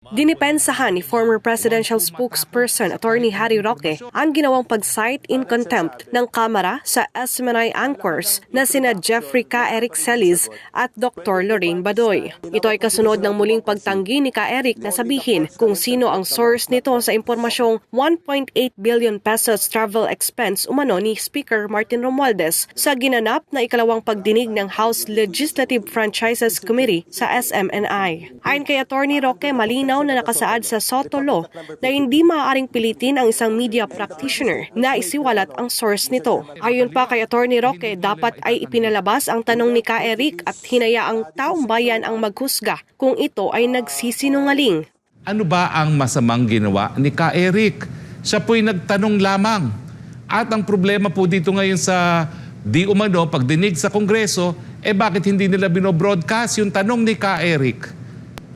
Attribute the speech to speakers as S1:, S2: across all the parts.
S1: Dinipensahan ni former presidential spokesperson Attorney Harry Roque ang ginawang pag-cite in contempt ng Kamara sa SMNI anchors na sina Jeffrey K. Eric Celis at Dr. Lorraine Badoy. Ito ay kasunod ng muling pagtanggi ni K. Eric na sabihin kung sino ang source nito sa impormasyong 1.8 billion pesos travel expense umano ni Speaker Martin Romualdez sa ginanap na ikalawang pagdinig ng House Legislative Franchises Committee sa SMNI. Ayon kay Attorney Roque, malinaw na nakasaad sa SOTO Law na hindi maaaring pilitin ang isang media practitioner na isiwalat ang source nito. Ayon pa kay Attorney Roque, dapat ay ipinalabas ang tanong ni K. Eric at hinayaang taong bayan ang maghusga kung ito ay nagsisinungaling.
S2: Ano ba ang masamang ginawa ni K. Eric? Siya po'y nagtanong lamang. At ang problema po dito ngayon sa di umano pagdinig sa Kongreso, bakit hindi nila binobroadcast yung tanong ni K. Eric?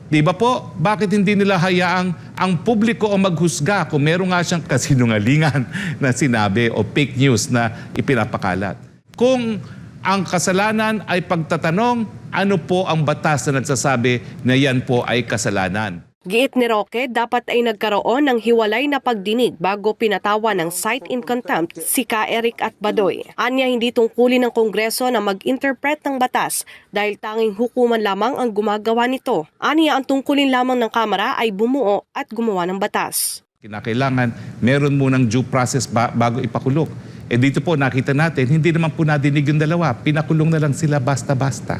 S2: Di ba po? Bakit hindi nila hayaang ang publiko o maghusga kung meron nga siyang kasinungalingan na sinabi o fake news na ipinapakalat? Kung ang kasalanan ay pagtatanong, ano po ang batas na nagsasabi na yan po ay kasalanan?
S1: Giit ni Roque, dapat ay nagkaroon ng hiwalay na pagdinig bago pinatawa ng cite in contempt si K. Eric at Badoy. Anya, hindi tungkulin ng Kongreso na mag-interpret ng batas dahil tanging hukuman lamang ang gumagawa nito. Anya, ang tungkulin lamang ng Kamara ay bumuo at gumawa ng batas.
S2: Kinakailangan meron munang due process bago ipakulong. Dito po nakita natin, hindi naman po nadinig yung dalawa. Pinakulong na lang sila basta-basta.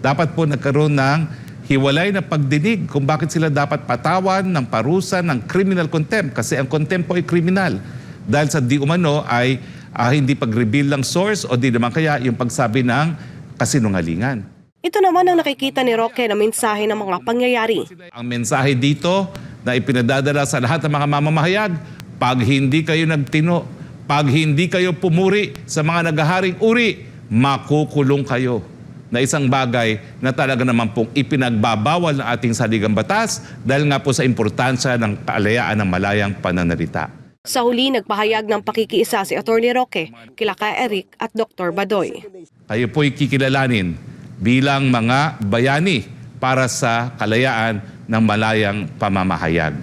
S2: Dapat po nagkaroon ng hiwalay na pagdinig kung bakit sila dapat patawan ng parusa ng criminal contempt kasi ang contempt po ay criminal dahil sa di umano ay hindi pag-reveal ng source o di naman kaya yung pagsabi ng kasinungalingan.
S1: Ito naman ang nakikita ni Roque na mensahe ng mga pangyayari.
S2: Ang mensahe dito na ipinadadala sa lahat ng mga mamamahayag, pag hindi kayo nagtino, pag hindi kayo pumuri sa mga naghaharing uri, makukulong kayo. Na isang bagay na talaga naman pong ipinagbabawal ng ating saligang batas dahil nga po sa importansya ng kalayaan ng malayang pananalita.
S1: Sa huli, nagpahayag ng pakikiisa si Attorney Roque kila K. Eric at Dr. Badoy.
S2: Kayo po'y kikilalanin bilang mga bayani para sa kalayaan ng malayang pamamahayag.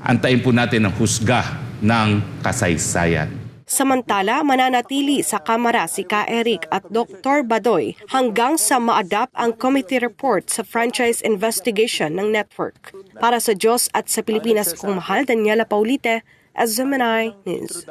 S2: Antayin po natin ang husga ng kasaysayan.
S1: Samantala, mananatili sa Kamara si K. Eric at Dr. Badoy hanggang sa ma-adapt ang committee report sa franchise investigation ng network. Para sa Diyos at sa Pilipinas kong mahal, Daniela Paulite, SMNI News.